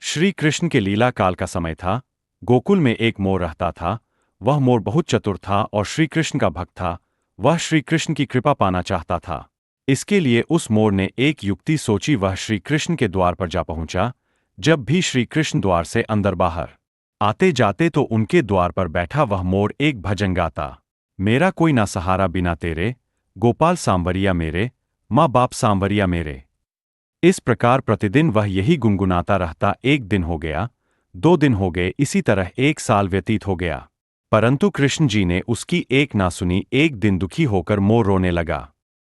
श्री कृष्ण के लीला काल का समय था। गोकुल में एक मोर रहता था। वह मोर बहुत चतुर था और श्री कृष्ण का भक्त था। वह श्री कृष्ण की कृपा पाना चाहता था। इसके लिए उस मोर ने एक युक्ति सोची। वह श्री कृष्ण के द्वार पर जा पहुंचा। जब भी श्री कृष्ण द्वार से अंदर बाहर आते जाते तो उनके द्वार पर बैठा वह मोर एक भजन गाता। मेरा कोई ना सहारा बिना तेरे, गोपाल सांवरिया मेरे, माँ बाप सांवरिया मेरे। इस प्रकार प्रतिदिन वह यही गुनगुनाता रहता। एक दिन हो गया, 2 दिन हो गए, इसी तरह 1 साल व्यतीत हो गया। परंतु कृष्ण जी ने उसकी एक ना सुनी। एक दिन दुखी होकर मोर रोने लगा।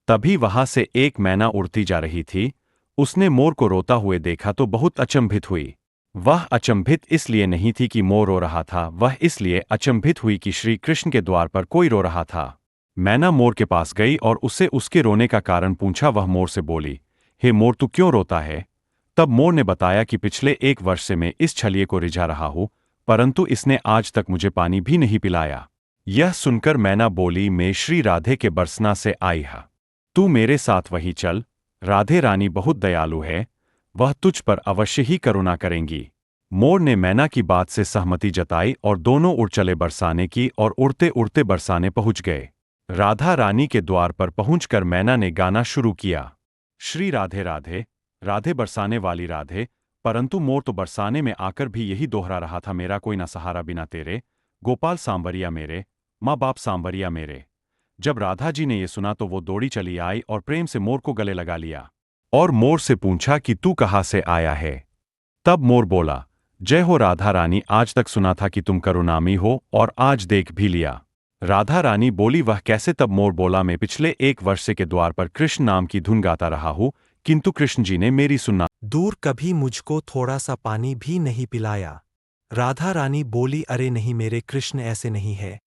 तभी वहां से एक मैना उड़ती जा रही थी। उसने मोर को रोता हुए देखा तो बहुत अचंभित हुई। वह अचंभित इसलिए नहीं थी कि मोर रो रहा था, वह इसलिए अचंभित हुई कि श्री कृष्ण के द्वार पर कोई रो रहा था। मैना मोर के पास गई और उससे उसके रोने का कारण पूछा। वह मोर से बोली, हे मोर, तू क्यों रोता है? तब मोर ने बताया कि पिछले 1 वर्ष से मैं इस छलिए को रिझा रहा हूं, परंतु इसने आज तक मुझे पानी भी नहीं पिलाया। यह सुनकर मैना बोली, मैं श्री राधे के बरसना से आई है। तू मेरे साथ वहीं चल। राधे रानी बहुत दयालु है, वह तुझ पर अवश्य ही करुणा करेंगी। मोर ने मैना की बात से सहमति जताई और दोनों उड़ चले बरसाने की, और उड़ते उड़ते बरसाने पहुंच गए। राधा रानी के द्वार पर पहुंचकर मैना ने गाना शुरू किया, श्री राधे राधे, राधे बरसाने वाली राधे। परंतु मोर तो बरसाने में आकर भी यही दोहरा रहा था, मेरा कोई ना सहारा बिना तेरे, गोपाल सांवरिया मेरे, माँ बाप सांवरिया मेरे। जब राधा जी ने ये सुना तो वो दौड़ी चली आई और प्रेम से मोर को गले लगा लिया और मोर से पूछा कि तू कहाँ से आया है? तब मोर बोला, जय हो राधा रानी, आज तक सुना था कि तुम करुणामयी हो और आज देख भी लिया। राधा रानी बोली, वह कैसे? तब मोर बोला, मैं पिछले 1 वर्ष से के द्वार पर कृष्ण नाम की धुन गाता रहा हूं, किंतु कृष्ण जी ने मेरी सुनना दूर कभी मुझको थोड़ा सा पानी भी नहीं पिलाया। राधा रानी बोली, अरे नहीं मेरे कृष्ण, ऐसे नहीं है।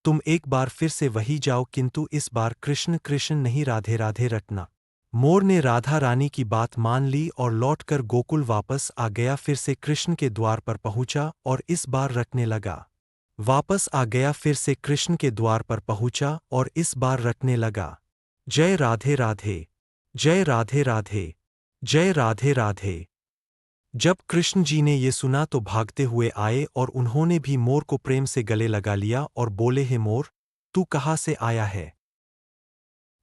तुम एक बार फिर से वही जाओ, किंतु इस बार कृष्ण कृष्ण नहीं राधे राधे रटना। मोर ने राधा रानी की बात मान ली और लौटकर गोकुल वापस आ गया। फिर से कृष्ण के द्वार पर पहुंचा और इस बार रटने लगा। वापस आ गया, फिर से कृष्ण के द्वार पर पहुंचा और इस बार रटने लगा, जय राधे राधे, जय राधे राधे, जय राधे राधे। जब कृष्ण जी ने ये सुना तो भागते हुए आए और उन्होंने भी मोर को प्रेम से गले लगा लिया और बोले, हे मोर, तू कहाँ से आया है?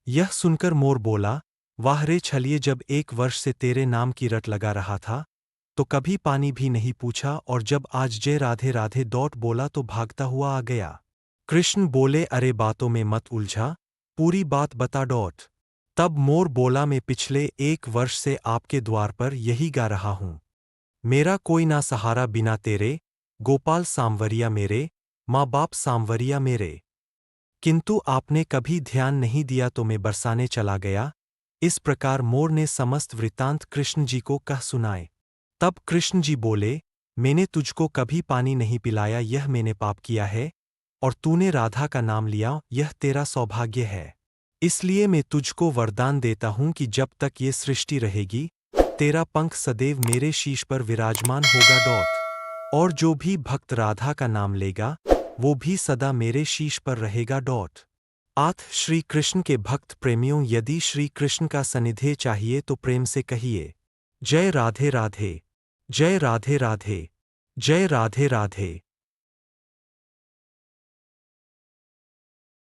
यह सुनकर मोर बोला, वाह रे छलिए, जब 1 वर्ष से तेरे नाम की रट लगा रहा था तो कभी पानी भी नहीं पूछा, और जब आज जय राधे राधे डॉट बोला तो भागता हुआ आ गया। कृष्ण बोले, अरे बातों में मत उलझा, पूरी बात बता डॉट। तब मोर बोला, मैं पिछले 1 वर्ष से आपके द्वार पर यही गा रहा हूं। मेरा कोई ना सहारा बिना तेरे, गोपाल सांवरिया मेरे, माँ बाप सांवरिया मेरे। किंतु आपने कभी ध्यान नहीं दिया तो मैं बरसाने चला गया। इस प्रकार मोर ने समस्त वृत्तांत कृष्ण जी को कह सुनाए। तब कृष्ण जी बोले, मैंने तुझको कभी पानी नहीं पिलाया, यह मैंने पाप किया है, और तूने राधा का नाम लिया, यह तेरा सौभाग्य है। इसलिए मैं तुझको वरदान देता हूं कि जब तक ये सृष्टि रहेगी तेरा पंख सदैव मेरे शीश पर विराजमान होगा डॉट। और जो भी भक्त राधा का नाम लेगा वो भी सदा मेरे शीश पर रहेगा डॉट। आठ श्री कृष्ण के भक्त प्रेमियों, यदि श्री कृष्ण का सानिध्य चाहिए तो प्रेम से कहिए, जय राधे राधे, जय राधे राधे, जय राधे राधे।